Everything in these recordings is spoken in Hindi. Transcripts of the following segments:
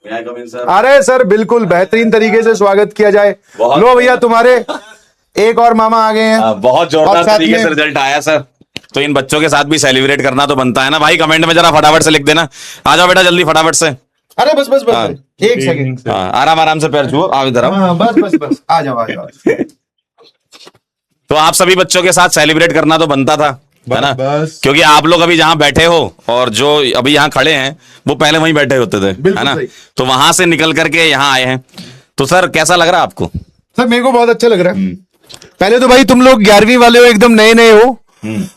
अरे सर बिल्कुल बेहतरीन तरीके से स्वागत किया जाए। लो भैया तुम्हारे एक और मामा आ गए हैं। बहुत जोरदार तरीके से रिजल्ट आया सर। तो इन बच्चों के साथ भी सेलिब्रेट करना तो बनता है ना भाई। कमेंट में जरा फटाफट से लिख देना। आ जाओ बेटा जल्दी फटाफट से। अरे बस बस बस एक सेकंड। आराम आराम से पैर छुओ। आओ इधर आओ। बस बस बस आ जाओ आ जाओ। तो आप सभी बच्चों के साथ सेलिब्रेट करना तो बनता था, है ना? क्योंकि आप लोग अभी जहां बैठे हो और जो अभी यहाँ खड़े हैं वो पहले वहीं बैठे होते थे, है ना? तो वहां से निकल करके यहाँ आए हैं। तो सर कैसा लग रहा है आपको? सर मेरे को बहुत अच्छा लग रहा है। पहले तो भाई तुम लोग 11वीं वाले हो, एकदम नए नए हो,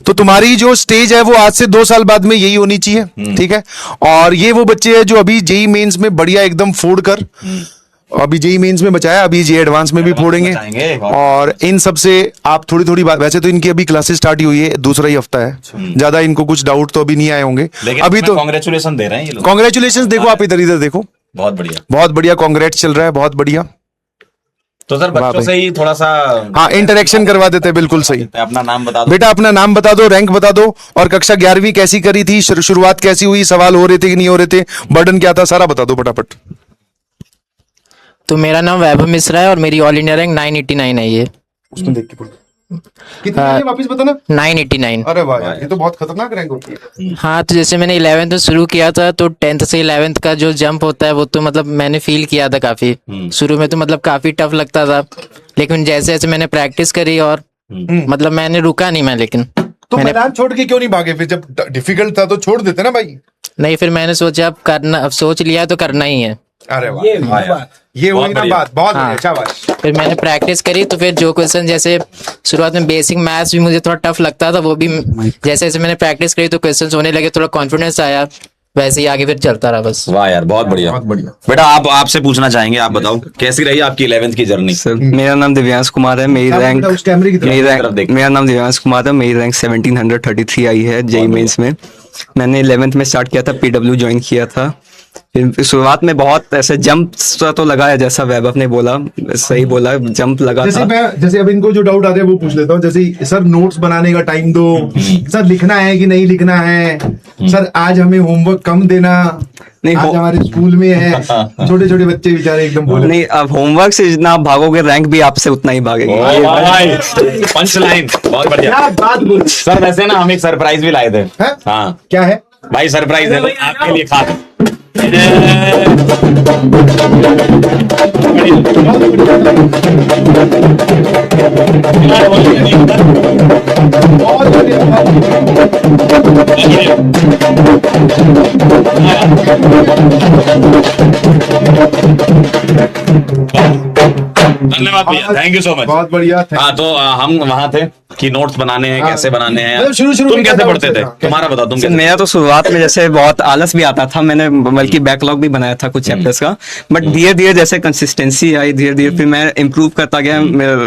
तो तुम्हारी जो स्टेज है वो आज से 2 साल बाद में यही होनी चाहिए, ठीक है? और ये वो बच्चे हैं जो अभी जेई मेंस में बढ़िया एकदम फोड़ कर, अभी जेई मेंस में बचाया, अभी जेई एडवांस में भी फोड़ेंगे। और इन सब से आप थोड़ी थोड़ी बात, वैसे तो इनकी अभी क्लासेस स्टार्ट ही हुई है, दूसरा ही हफ्ता है, ज्यादा इनको कुछ डाउट तो अभी नहीं आए होंगे। अभी तो कांग्रेचुलेशन दे रहे हैं ये लोग। कांग्रेचुलेशन देखो, आप इधर देखो, बहुत बढ़िया कांग्रेट्स चल रहा है, बहुत बढ़िया। तो सर बच्चों से ही थोड़ा सा हाँ इंटरेक्शन करवा देते हैं। बिल्कुल सही। अपना नाम बता दो बेटा, अपना नाम बता दो, रैंक बता दो, और कक्षा 11वीं कैसी करी थी, शुरुआत कैसी हुई, सवाल हो रहे थे कि नहीं हो रहे थे, बर्डन क्या था, सारा बता दो फटाफट। तो मेरा नाम वैभव मिश्रा है और मेरी ऑल इंडिया रैंक 989 है। ये उसमें देख के बोलो कितनी है, वापस बताना। 989। अरे वाह यार, ये तो बहुत खतरनाक रैंक होती है। हाँ, तो जैसे मैंने 11th में शुरू किया था, तो 10th से 11th का जो जंप होता है वो तो मतलब मैंने फील किया था काफी। शुरू में तो मतलब काफी टफ लगता था, लेकिन जैसे जैसे मैंने प्रैक्टिस करी और मतलब मैंने रुका नहीं मैं। लेकिन तो मैदान छोड़ के क्यों नहीं भागे फिर? जब डिफिकल्ट था तो छोड़ देते ना भाई। नहीं, फिर मैंने सोचा अब सोच लिया तो करना ही है। अरे वाह, ये वही ना बात, बहुत बढ़िया, शाबाश। फिर मैंने प्रैक्टिस करी, तो फिर जो क्वेश्चन जैसे शुरुआत में बेसिक मैथ्स भी मुझे थोड़ा टफ लगता था, वो भी जैसे जैसे मैंने प्रैक्टिस करी तो क्वेश्चंस होने लगे, थोड़ा कॉन्फिडेंस आया, वैसे ही आगे फिर चलता रहा बस। वाह यार, बहुत बढ़िया, बहुत बढ़िया। बेटा आपसे पूछना चाहेंगे, आप बताओ कैसी रही आपकी 11th की जर्नी? सर मेरा नाम दिव्यांश कुमार है, मेरी रैंक मेरा नाम दिव्यांश कुमार है, मेरी रैंक 1733 आई है जेई मेंस में। मैंने 11th में स्टार्ट किया था, पीडब्ल्यू ज्वाइन किया था। फिर शुरुआत में बहुत ऐसे जंप तो लगाया, जैसा वैभव ने बोला, सही बोला, जंप लगा जैसे था। जैसे अब इनको जो डाउट आ रहे हैं वो पूछ लेता हूँ। जैसे सर नोट्स बनाने का टाइम दो, सर लिखना है कि नहीं लिखना है, सर आज हमें होमवर्क कम देना, नहीं आज हमारे स्कूल में है। छोटे छोटे बच्चे बेचारे एकदम बोले नहीं, अब होमवर्क से जितना आप भागोगे, रैंक भी आपसे उतना ही भागेगी। पंच लाइन, बहुत बढ़िया बात बोल। सर। वैसे ना हम एक सरप्राइज भी लाए थे। हाँ, क्या है भाई? सरप्राइज है आपके लिए खास। धन्यवाद भैया, थैंक यू सो मच, बहुत बढ़िया। हाँ, तो हम वहां थे कि नोट्स बनाने हैं, कैसे बनाने हैं। मतलब शुरू तुम कैसे पढ़ते थे? तुम्हारा बताओ, तुम कैसे? मेरा तो शुरुआत में जैसे बहुत आलस भी आता था, मैंने बल्कि बैकलॉग भी बनाया था कुछ चैप्टर्स का, बट धीरे धीरे जैसे कंसिस्टेंसी आई, धीरे धीरे फिर मैं इम्प्रूव करता गया।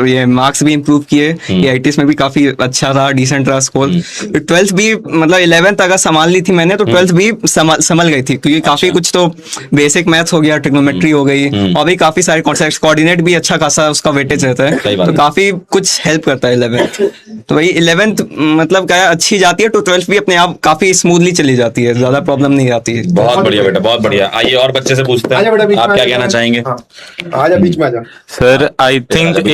ये मार्क्स भी इम्प्रूव किए, AITs में भी काफी अच्छा रहा, डिसेंट रहा स्कोर। 12th भी मतलब 11th अगर संभाल ली थी मैंने, तो 12th भी संभल गई थी, क्योंकि काफी कुछ तो बेसिक मैथ्स हो गया, ट्रिग्नोमेट्री हो गई, और भी काफी सारे कॉन्सेप्ट्स, कोऑर्डिनेट भी अच्छा खासा उसका वेटेज रहता है, तो काफी कुछ हेल्प करता है 11th। तो वही 11th मतलब क्या अच्छी जाती है, तो 12th भी अपने आप काफी स्मूथली चली जाती है, ज्यादा प्रॉब्लम नहीं आती है। बहुत बढ़िया बेटा, बहुत बढ़िया। आइए और बच्चे से पूछते हैं, आप क्या कहना चाहेंगे? आजा बीच में आजा। सर आई थिंक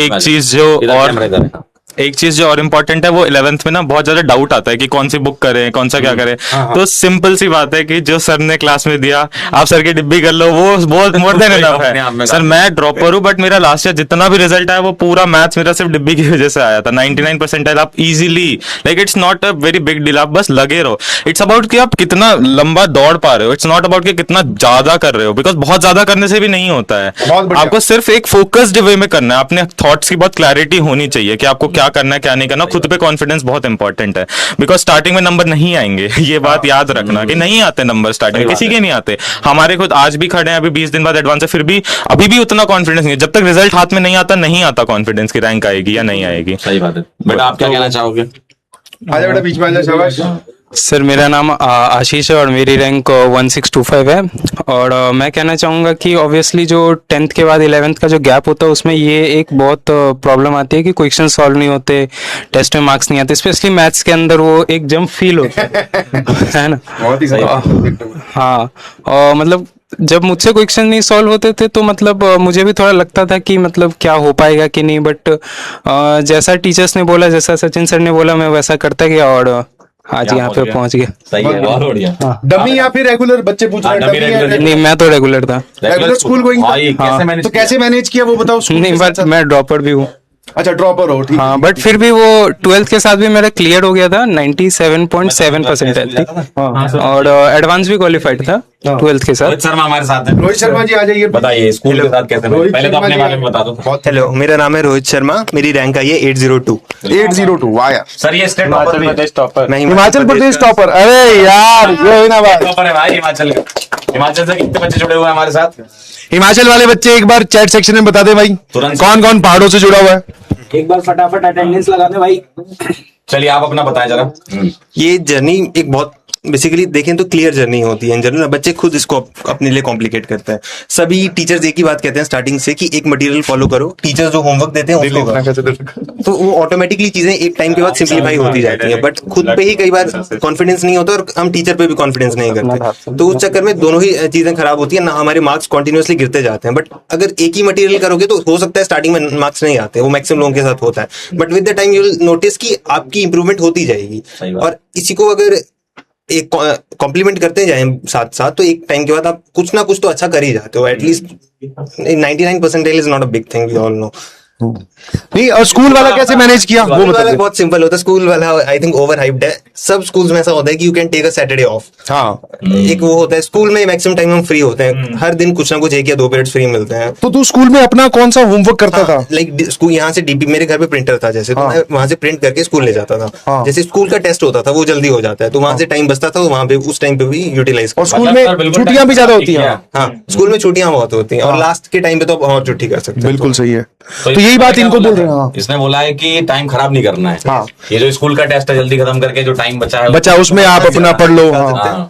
एक चीज जो और इम्पोर्टेंट है, वो 11th में ना बहुत ज्यादा डाउट आता है कि कौन सी बुक करें, कौन सा क्या करें। तो सिंपल सी बात है कि जो सर ने क्लास में दिया, आप सर की डिब्बी कर लो, वो बहुत मोर देन इनफ है। सर मैं ड्रॉपर हूँ, बट मेरा लास्ट ईयर जितना भी रिजल्ट आया वो पूरा मैथ्स मेरा सिर्फ डिब्बी की वजह से आया था। 99% आप easily, like it's not a very big deal, आप बस लगे रहो। इट्स अबाउट कि आप कितना लंबा दौड़ पा रहे हो, इट्स नॉट अबाउट कि कितना ज्यादा कर रहे हो, बिकॉज बहुत ज्यादा करने से भी नहीं होता है। आपको सिर्फ एक फोकस्ड वे में करना है, अपने थॉट्स की बहुत क्लैरिटी होनी चाहिए कि आपको क्या करना है क्या नहीं करना। खुद पे कॉन्फिडेंस बहुत इंपॉर्टेंट है, बिकॉज स्टार्टिंग में नंबर नहीं आएंगे, ये बात याद रखना कि नहीं आते नंबर स्टार्टिंग में, किसी के नहीं आते। हमारे खुद आज भी खड़े हैं, अभी 20 दिन बाद एडवांस है, फिर भी अभी भी उतना कॉन्फिडेंस नहीं है। जब तक रिजल्ट हाथ में नहीं आता कॉन्फिडेंस की रैंक आएगी या नहीं आएगी। सही बात है बेटा, आप क्या कहना चाहोगे? आजा बेटा बीच में आजा, शाबाश। सर मेरा नाम आशीष है और मेरी रैंक 1625 है। और मैं कहना चाहूँगा कि ऑब्वियसली जो 10th के बाद 11th का जो गैप होता है, उसमें ये एक बहुत प्रॉब्लम आती है कि क्वेश्चन सॉल्व नहीं होते, टेस्ट में मार्क्स नहीं आते, स्पेशली मैथ्स के अंदर वो एक जंप फील होता है ना। बहुत ही सही। हाँ, और मतलब जब मुझसे क्वेश्चन नहीं सॉल्व होते थे तो मतलब मुझे भी थोड़ा लगता था कि मतलब क्या हो पाएगा कि नहीं, बट जैसा टीचर्स ने बोला, जैसा सचिन सर ने बोला, मैं वैसा करता गया और आज यहाँ पे पहुंच गया। सही है, बहुत बढ़िया। डमी या फिर रेगुलर बच्चे पूछ रहे हैं, डमी डमी या regular। नहीं, मैं तो रेगुलर था। रेगुलर स्कूल गोइंग था? भाई कैसे मैनेज तो कैसे मैनेज किया वो बताओ। स्कूल नहीं, के बट साथ-साथ? मैं ड्रॉपर भी हूँ। अच्छा, ड्रॉपर हो, ठीक। हाँ, बट फिर भी वो 12th के साथ भी मेरा क्लियर हो गया था, 97.7% थी और एडवांस भी क्वालिफाइड था 12th के साथ। रोहित शर्मा हमारे साथ है। रोहित शर्मा जी आ जाइए। बताइए स्कूल के साथ कैसे मैनेज? रोहित पहले तो शर्मा अपने जी बारे में बता दो। हेलो, मेरा नाम है रोहित शर्मा, मेरी रैंक आई है 802। 802, वाह यार। सर ये स्टेट टॉपर मैं हिमाचल प्रदेश टॉपर। अरे यार, ये हुई ना बात। टॉपर है भाई हिमाचल का। हिमाचल से कितने बच्चे जुड़े हुए हैं हमारे साथ? हिमाचल वाले बच्चे एक बार चैट सेक्शन में बता दे भाई, तुरंत। कौन कौन पहाड़ों से जुड़ा हुआ है। एक बार फटाफट अटेंडेंस लगा दे भाई। चलिए आप अपना बताएं जरा। ये जर्नी एक बहुत बेसिकली देखें तो क्लियर जर्नी होती है। जर्नी बच्चे खुद इसको अपने लिए कॉम्प्लिकेट करते हैं। सभी टीचर्स एक ही बात कहते हैं स्टार्टिंग से कि एक मटेरियल फॉलो करो, टीचर्स जो होमवर्क देते हैं उसको करो। तो वो ऑटोमेटिकली चीजें एक टाइम के बाद सिंप्लीफाई होती जाती हैं, बट खुद पे ही कई बार कॉन्फिडेंस नहीं होता और हम टीचर पे भी कॉन्फिडेंस नहीं करते, तो उस चक्कर में दोनों ही चीजें खराब होती है ना। हमारे मार्क्स कॉन्टिन्यूसली गिरते जाते हैं। बट अगर एक ही मटेरियल करोगे तो हो सकता है स्टार्टिंग में मार्क्स नहीं आते, वो मैक्सिमम लोगों के साथ होता है, but with the time you will notice कि आपकी इंप्रूवमेंट होती जाएगी। और इसी को अगर एक कॉम्प्लीमेंट करते जाएं साथ साथ, तो एक टाइम के बाद आप कुछ ना कुछ तो अच्छा कर ही जाते हो। At least 99% is not a big thing, we all know. नहीं, और स्कूल वाला कैसे मैनेज किया वो स्कूल बता वाला दे। बहुत सिंपल होता है। स्कूल वाला आई थिंक ओवर हाइप्ड है। सब स्कूल्स में ऐसा होता है कि you can take a Saturday off. हाँ, एक वो होता है स्कूल में मैक्सिमम टाइम हम फ्री होते हैं, हर दिन कुछ ना कुछ 1 या 2 पीरियड फ्री मिलते हैं। तो तू स्कूल में अपना कौन सा होमवर्क करता था? लाइक स्कूल यहाँ से डीपी, मेरे घर पे प्रिंटर था जैसे, तो मैं वहां से प्रिंट करके स्कूल ले जाता था। जैसे स्कूल का टेस्ट होता था वो जल्दी हो जाता है, तो वहां से टाइम बचता था, तो वहां पे उस टाइम पे भी यूटिलाइज और स्कूल में छुट्टियां भी ज्यादा होती हैं। हाँ, स्कूल में छुट्टियां बहुत होती हैं और लास्ट के टाइम पे तो आप और छुट्टी कर सकते हैं। बिल्कुल सही है। तो यही बात इनको बोल रहे हैं। हाँ। इसने बोला है कि टाइम खराब नहीं करना है। हाँ। ये जो स्कूल का टेस्ट है जल्दी खत्म करके जो टाइम बचा है बच्चा उसमें आप अपना पढ़ लो। हाँ।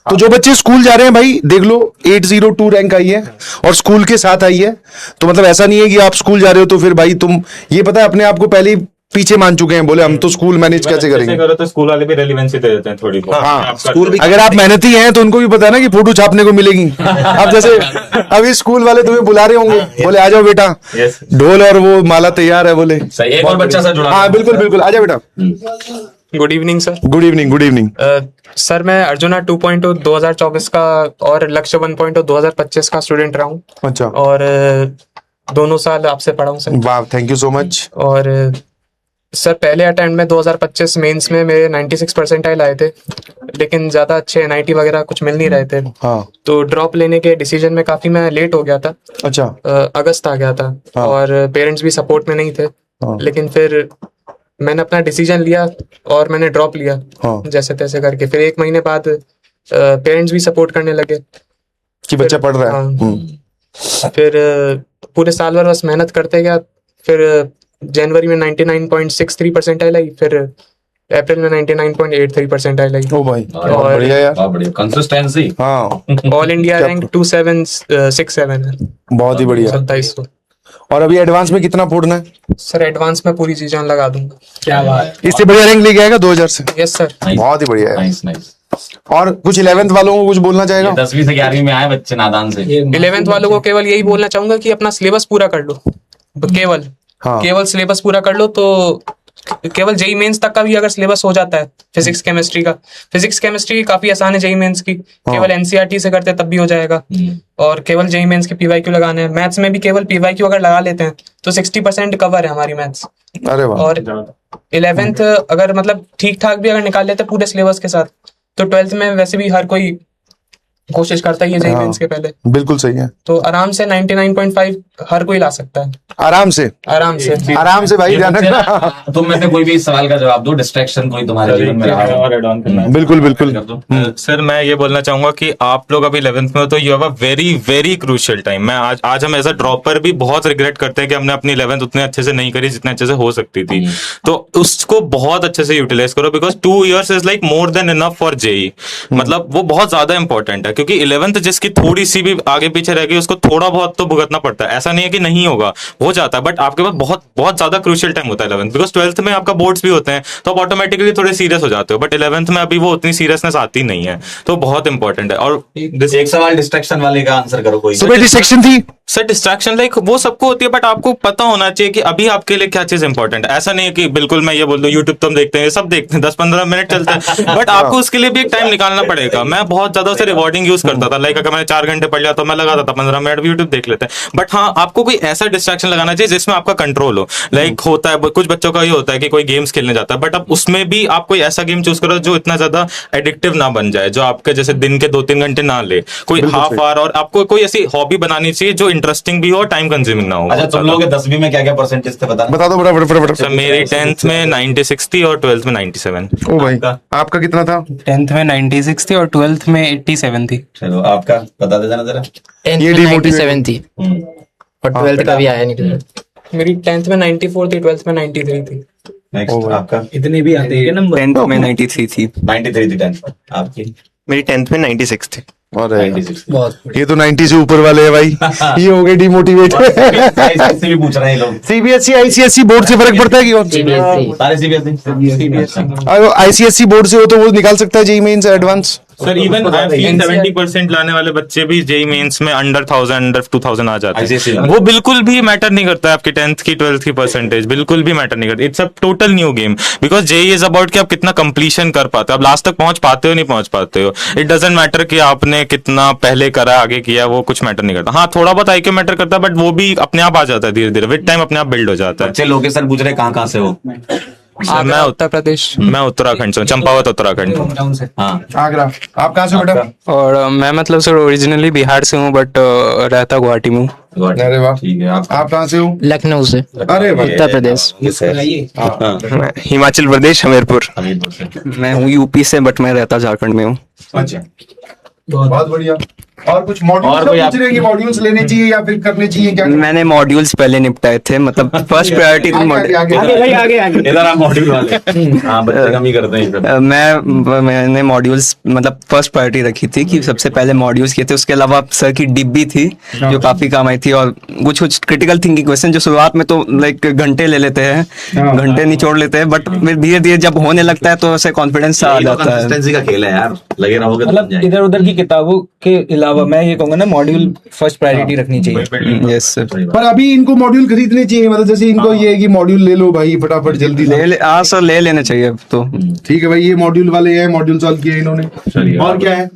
तो जो बच्चे स्कूल जा रहे हैं भाई, देख लो 802 रैंक आई है और स्कूल के साथ आई है, तो मतलब ऐसा नहीं है कि आप स्कूल जा रहे हो तो फिर भाई तुम ये पता है अपने आप को पहले ही पीछे मान चुके हैं, बोले हम तो स्कूल मैनेज कैसे करेंगे। करो तो स्कूल वाले भी रेलिवेंसी दे देते हैं थोड़ी बहुत। हाँ, स्कूल भी अगर आप मेहनती हैं तो उनको भी पता है ना कि फोटो छापने को मिलेगी। अब जैसे अभी स्कूल वाले तुम्हें बुला रहे होंगे, बोले आ जाओ बेटा, ढोल और वो माला तैयार है, बोले सही। एक और बच्चा सर जुड़ा। हाँ बिल्कुल बिल्कुल, आ जाओ बेटा। Good evening sir. Good evening, good evening. Sir मैं अर्जुना 2.0 2024 का और लक्ष्य 1.0 2025 का स्टूडेंट रहा हूँ। अच्छा, और दोनों साल आपसे पढ़ा हूँ सर। वाह, थैंक यू सो मच। और सर पहले अटेम्प्ट में 2025 मेंस में मेरे 96 परसेंटाइल आए थे, लेकिन ज्यादा अच्छे NIT वगैरह कुछ मिल नहीं रहे थे। हाँ, तो ड्रॉप लेने के डिसीजन में काफी मैं लेट हो गया था। अच्छा, अगस्त आ गया था और पेरेंट्स भी सपोर्ट में नहीं थे। लेकिन फिर मैंने अपना डिसीजन लिया और मैंने ड्रॉप लिया जैसे तैसे करके। फिर 1 महीने बाद पेरेंट्स भी सपोर्ट करने लगे कि बच्चा पढ़ रहा है। हाँ। फिर पूरे साल भर बस मेहनत करते गया। फिर जनवरी में 99.63 परसेंटाइल आई, फिर अप्रैल में 99.83 परसेंटाइल आई। ओ भाई, और बढ़िया यार। बहुत बढ़िया कंसिस्टेंसी। हाँ, ऑल इंडिया रैंक 2767 है। बहुत ही बढ़िया। 2700। और अभी एडवांस में कितना फोड़ना है? सर एडवांस में पूरी चीजें लगा दूंगा। क्या बात। इससे बढ़िया रैंक लेके आएगा 2000 से। Yes sir. बहुत ही बढ़िया है। Nice nice. और कुछ 11th वालों को कुछ बोलना चाहेगा? 10वीं से 11वीं में आए बच्चे नादान से। 11th वालों को केवल यही बोलना चाहूंगा कि अपना सिलेबस पूरा कर लो। केवल सिलेबस पूरा कर लो तो केवल जेई मेंस तक का भी अगर सिलेबस हो जाता है फिजिक्स केमिस्ट्री काफी आसान है जेई मेंस की। केवल एनसीईआरटी से करते तब भी हो जाएगा। और केवल जेई मेंस के पीवाईक्यू लगाने हैं। मैथ्स में भी केवल पीवाईक्यू अगर लगा लेते हैं तो 60% कवर है हमारी मैथ्स। अरे वाह। और 11th अगर मतलब ठीक ठाक भी अगर निकाल लेते पूरे सिलेबस के साथ तो 12th में वैसे भी हर कोई कोशिश करता ही है जेई मेंस के पहले। बिल्कुल सही है। तो आराम से 99.5 हर कोई ला सकता है। आराम से भाई, ध्यान रखना। तुम में से कोई भी इस सवाल का जवाब दो। डिस्ट्रैक्शन कोई तुम्हारे जीवन में रहा हो? और एड ऑन करना है। बिल्कुल बिल्कुल। सर मैं ये बोलना चाहूंगा कि आप लोग अभी 11th में हो तो you have a very very crucial time. मैं आज हम एज अ ड्रॉपर भी बहुत रिग्रेट करते हैं कि हमने अपनी 11th उतने अच्छे से नहीं करी जितने अच्छे से हो सकती थी। तो उसको बहुत अच्छे से यूटिलाइज करो, because 2 years is like more than enough for JEE. मतलब वो बहुत ज्यादा इंपॉर्टेंट है, क्योंकि 11th जिसकी थोड़ी सी भी आगे पीछे रह गई उसको थोड़ा बहुत तो भुगतना पड़ता है, ऐसा नहीं है कि नहीं होगा, हो जाता है, बट आपके पास बहुत बहुत ज्यादा क्रूशियल टाइम होता है 11th, बिकॉज 12th में आपका बोर्ड्स भी होते हैं तो आप ऑटोमेटिकली थोड़े सीरियस हो जाते हो, बट 11th में अभी वो उतनी सीरियसनेस आती नहीं है, तो बहुत इंपॉर्टेंट है। और एक सवाल डिस्ट्रैक्शन वाले का आंसर करो कोई। सुबह डिस्ट्रैक्शन थी। सर डिस्ट्रैक्शन लाइक वो सबको होती है, बट आपको पता होना चाहिए कि अभी आपके लिए क्या चीज इंपॉर्टेंट है। ऐसा नहीं है कि बिल्कुल मैं ये बोल दूं यूट्यूब तो हम देखते हैं, सब देखते हैं, 10-15 मिनट चलता है, बट आपको उसके लिए भी एक टाइम निकालना पड़ेगा। मैं बहुत ज्यादा उसे रिवॉर्डिंग यूज करता था, लाइक अगर मैंने 4 घंटे पढ़ लिया तो मैं लगाता था 15 मिनट यूट्यूब देख लेते हैं, बट हाँ आपको कोई ऐसा डिस्ट्रैक्शन लगाना चाहिए जिसमें आपका कंट्रोल हो। लाइक होता है कुछ बच्चों का ये होता है कि कोई गेम्स खेलने जाता है, बट अब उसमें भी आप कोई ऐसा गेम चूज करो जो इतना ज्यादा एडिक्टिव ना बन जाए, जो आपके जैसे दिन के 2-3 घंटे ना ले, कोई हाफ आवर, और आपको कोई ऐसी हॉबी बनानी चाहिए जो इंटरेस्टिंग भी हो, टाइम कंज्यूमिंग ना हो। अच्छा तुम लोगों के 10वीं में क्या क्या परसेंटेज थे बता दो फटाफट। सर मेरी 10th में 96 थी और 12th में 97। ओ भाई आपका कितना था? 10th में 96 थी और 12th में 87 थी। चलो आपका बता देना जरा। 10th ये में demotivate- 97 थी और 12th का भी आया नहीं रिजल्ट। मेरी 10th में 94 थी, 12th में 93 थी। नेक्स्ट आपका? इतने भी आते हैं नंबर। 10th में 93 थी। 93 थी 10th आपकी? मेरी 10th में 96 थी। अरे 96 ये तो 90 से ऊपर वाले हैं भाई। ये हो गए डिमोटिवेट। से भी पूछ रहे हैं ये लोग। सीबीएसई आईसीएसई बोर्ड से फर्क पड़ता है कि और CBSE सारे सीबीएसई। अगर आईसीएसई बोर्ड से हो तो वो निकाल सकता है JEE mains advance. Sir even 70% लाने वाले बच्चे भी जेई मेंस में अंडर 1000 अंडर 2000 आ जाते ICSE हैं। वो बिल्कुल भी मैटर नहीं करता है आपकी 10th की 12th की परसेंटेज, बिल्कुल भी मैटर नहीं करती। It's a total new game, because JEE is about कि आप कितना कंप्लीशन कर पाते हो, आप लास्ट तक पहुंच पाते हो नहीं पहुंच पाते हो। इट डजंट मैटर कि आपने कितना पहले करा आगे किया, वो कुछ मैटर नहीं करता। हाँ थोड़ा बहुत आईक्यू मैटर करता है, बट वो भी अपने आप आ जाता है धीरे धीरे, विद टाइम अपने आप बिल्ड हो जाता है। बच्चे लोकेशन पूछ रहे कहाँ से हो? सर मैं उत्तर प्रदेश। मैं उत्तराखंड से हूँ, चंपावत उत्तराखंड। हाँ आगरा। आप कहाँ से बेटा? और मैं मतलब सर ओरिजिनली बिहार से हूँ, बट रहता गुवाहाटी में हूँ। अरे वाह। ठीक है। आप कहाँ से हो? लखनऊ से। अरे वाह। उत्तर प्रदेश। हिमाचल प्रदेश हमीरपुर। हमीरपुर से। मैं हूँ यूपी से, बट मैं रहता झारखंड में हूँ। अच्छा बहुत बढ़िया। और कुछ मॉड्यूल्स और कोई पूछ रहे हैं कि मॉड्यूल्स लेने चाहिए या फिर करने चाहिए क्या? मैंने मॉड्यूल्स पहले निपटाए थे, मतलब फर्स्ट प्रायोरिटी थी इधर आप मॉड्यूल वाले। हाँ बच्चे कम ही करते हैं इधर। मैंने मॉड्यूल्स मतलब फर्स्ट प्रायोरिटी रखी थी कि सबसे पहले मॉड्यूल्स किए थे। उसके अलावा सर की डिब्बी थी जो काफी काम आई थी, और कुछ कुछ क्रिटिकल थिंकिंग क्वेश्चन जो शुरुआत में तो लाइक घंटे ले लेते हैं, घंटे निचोड़ लेते हैं, बट फिर धीरे धीरे जब होने लगता है तो ऐसे कॉन्फिडेंस आ जाता है। कंसिस्टेंसी का खेल है यार, लगे रहोगे तो बन मतलब जाएंगे। इधर उधर की किताबों के अलावा मैं ये कहूंगा ना, मॉड्यूल फर्स्ट प्रायोरिटी रखनी चाहिए। Yes sir. पर अभी इनको मॉड्यूल खरीदने चाहिए, मतलब जैसे इनको ये है कि मॉड्यूल ले लो भाई फटाफट जल्दी से। हाँ सर ले लेने चाहिए अब तो। ठीक है भाई, ये मॉड्यूल वाले हैं, मॉड्यूल सॉल्व किए इन्होंने। और क्या है?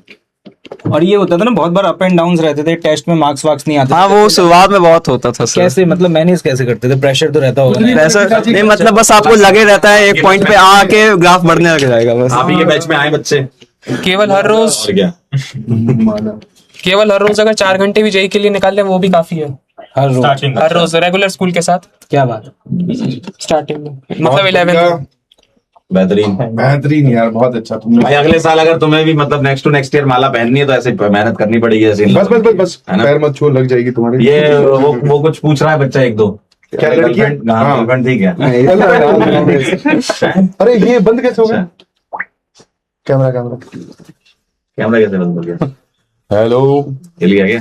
और ये होता था ना, बहुत बार अप एंड डाउन रहते थे, टेस्ट में मार्क्स वार्क्स नहीं आते हाँ वो शुरुआत में बहुत होता था सर। कैसे मतलब मैनेज कैसे करते थे? प्रेशर तो रहता होगा ना। ऐसा नहीं, मतलब बस आपको लगे रहता है एक पॉइंट पे आके ग्राफ बढ़ने लग जाएगा बस। आप ही के बैच में आए बच्चे केवल हर रोज और क्या? केवल हर रोज अगर 4 घंटे भी जेई के लिए निकाल ले वो भी काफी है। हर रोज रेगुलर स्कूल के साथ। क्या बात स्टार्टिंग में मतलब 11th। बेहतरीन। बेहतरीन यार, बहुत अच्छा तुमने। भाई अगले साल अगर तुम्हें भी मतलब नेक्स्ट टू नेक्स्ट ईयर माला पहननी है तो ऐसे मेहनत करनी पड़ेगी ऐसे। बस बस बस बस है ना? पैर मत छू, लग जाएगी तुम्हारी। ये वो कुछ पूछ रहा है बच्चा एक दो। क्या लड़की है? हाँ। गर्लफ्रेंड ठीक है। अरे ये बंद कैसे हो गया? कैमरा कैमरा कैसे बंद हो गया? हेलो हिल गया क्या?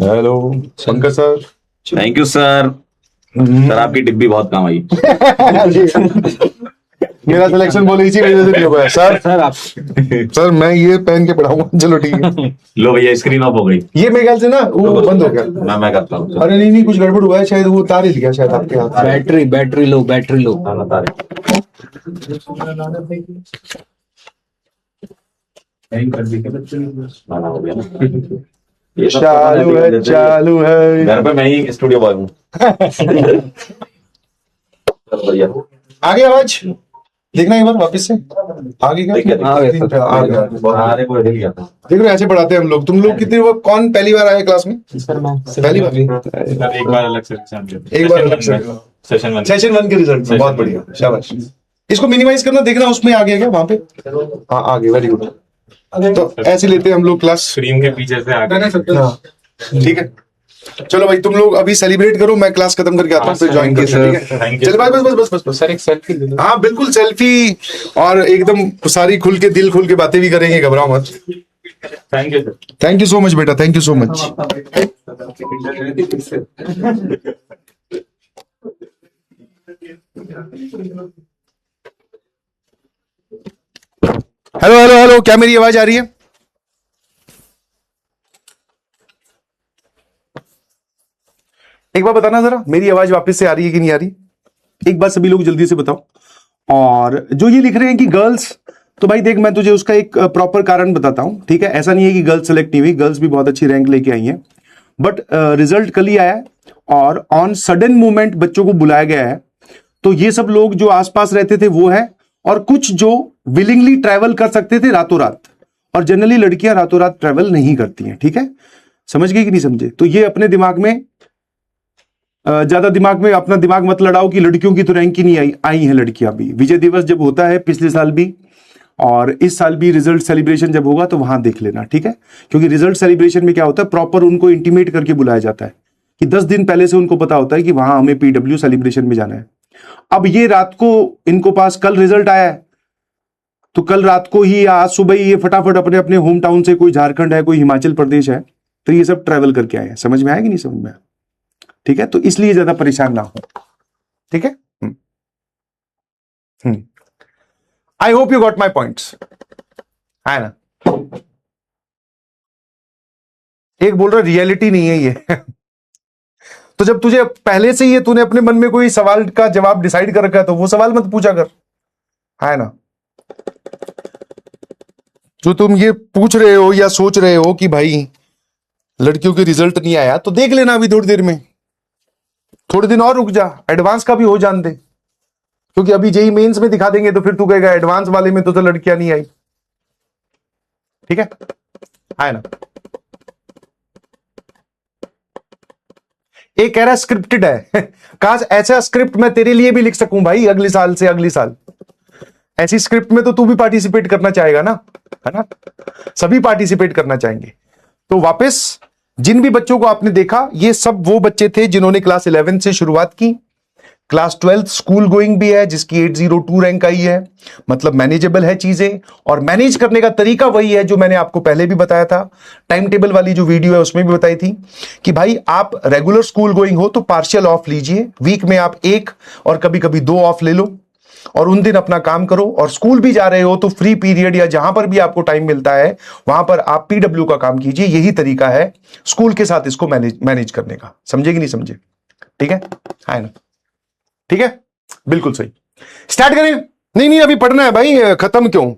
Hello Pankaj sir. Thank you sir. Sir आपकी डिब्बी बहुत काम आई। मेरा सिलेक्शन बोले इसी वजह से नहीं हो पाया सर। सर मैं ये पहन के पढ़ाऊंगा। चलो ठीक है। लो भैया स्क्रीन ऑफ हो गई। ये मेरे ख्याल से ना वो बंद हो गया। मैं करता हूँ। अरे नहीं कुछ गड़बड़ हुआ है शायद, वो तार हिल गया शायद आपके हाथ से। Battery low. माना हो गया ना। ये सब चालू है। घर पे मैं ही स्टूडियो बॉय हूँ। बढ़िया। आगे आवाज देखना एक बार वापस से। आगे क्या? आ गया। देख रहे ऐसे पढ़ाते हैं हम लोग। तुम लोग कितने, वो कौन पहली बार आए क्लास में? पहली बार। एक बार अलग से एक बार अलग से सेशन 1 के रिजल्ट में। बहुत बढ़िया, शाबाश। इसको मिनिमाइज करना, देखना उसमें आ गया क्या वहां पे? हाँ आ गया, वेरी गुड। तो ऐसे लेते हैं हम लोग क्लास। स्क्रीन के पीछे से आगे। हाँ ठीक है। चलो भाई तुम लोग अभी सेलिब्रेट करो, मैं क्लास खत्म करके आता हूँ फिर ज्वाइन करते हैं। ठीक है चलो भाई, बस सर एक सेल्फी ले लो। हाँ बिल्कुल सेल्फी, और एकदम सारी खुल के दिल खुल के बातें भी करेंगे, घबराओ मत। Thank you sir. Thank you so much बेटा, thank you so much. Hello hello hello, क्या मेरी आवाज आ रही है? एक बार बताना जरा, मेरी आवाज वापस से आ रही है कि नहीं आ रही? एक बार सभी लोग जल्दी से बताओ। और जो ये लिख रहे हैं कि गर्ल्स, तो भाई देख, मैं तुझे उसका एक प्रॉपर कारण बताता हूं, ठीक है? ऐसा नहीं है कि गर्ल्स सेलेक्ट नहीं हुई, गर्ल्स भी बहुत अच्छी रैंक लेके आई हैं, बट रिजल्ट कल ही आया है और ऑन सडन मूवमेंट बच्चों को बुलाया गया है। तो ये सब लोग जो आसपास रहते थे वो है, और कुछ जो विलिंगली ट्रैवल कर सकते थे रातों रात, और जनरली लड़कियां रातों रात ट्रैवल नहीं करती हैं, ठीक है? समझ गए कि नहीं समझे? तो ये अपने दिमाग में ज्यादा दिमाग में अपना दिमाग मत लड़ाओ कि लड़कियों की तो रैंक ही नहीं आई हैं लड़कियां भी। विजय दिवस जब होता है पिछले साल भी और इस साल भी, रिजल्ट सेलिब्रेशन जब होगा तो वहां देख लेना, ठीक है? क्योंकि रिजल्ट सेलिब्रेशन में क्या होता है, प्रॉपर उनको इंटीमेट करके बुलाया जाता है कि 10 दिन पहले से उनको पता होता है कि वहां हमें पीडब्ल्यू सेलिब्रेशन में जाना है। अब ये रात को इनको पास कल रिजल्ट आया है, तो कल रात को ही या आज सुबह ही ये फटाफट अपने अपने होम टाउन से, कोई झारखंड है, कोई हिमाचल प्रदेश है, तो ये सब ट्रैवल करके आए हैं। समझ में आया कि नहीं समझ में आया? ठीक है, तो इसलिए ज्यादा परेशान ना हो, ठीक है? I hope you got my points, है ना? एक बोल रहा रियलिटी नहीं है ये तो जब तुझे पहले से ही तूने अपने मन में कोई सवाल का जवाब डिसाइड कर रखा है तो वो सवाल मत पूछा कर, है ना? जो तुम ये पूछ रहे हो या सोच रहे हो कि भाई लड़कियों के रिजल्ट नहीं आया, तो देख लेना अभी थोड़ी देर में, थोड़े दिन और रुक जा, एडवांस का भी हो जान दे, क्योंकि अभी जेई मेंस में दिखा देंगे तो फिर तू कहेगा एडवांस वाले में तो लड़कियां नहीं आई, ठीक है ना? एक कह रहा स्क्रिप्टेड है काश ऐसा स्क्रिप्ट मैं तेरे लिए भी लिख सकूं भाई, अगले साल से अगले साल ऐसी स्क्रिप्ट में तो तू भी पार्टिसिपेट करना चाहेगा ना, है ना? सभी पार्टिसिपेट करना चाहेंगे। तो वापस, जिन भी बच्चों को आपने देखा, ये सब वो बच्चे थे जिन्होंने क्लास 11 से शुरुआत की। क्लास 12 स्कूल गोइंग भी है जिसकी 802 रैंक आई है, मतलब मैनेजेबल है चीजें, और मैनेज करने का तरीका वही है जो मैंने आपको पहले भी बताया था, टाइम टेबल वाली जो वीडियो है उसमें भी बताई थी कि भाई आप रेगुलर स्कूल गोइंग हो तो पार्शियल ऑफ लीजिए, वीक में आप 1 और कभी कभी 2 ऑफ ले लो, और उन दिन अपना काम करो। और स्कूल भी जा रहे हो तो फ्री पीरियड या जहां पर भी आपको टाइम मिलता है वहां पर आप पीडब्ल्यू का काम कीजिए। यही तरीका है स्कूल के साथ इसको मैनेज करने का। समझे कि नहीं समझे? ठीक है ना? ठीक है, बिल्कुल सही। स्टार्ट करें? नहीं अभी पढ़ना है भाई, खत्म क्यों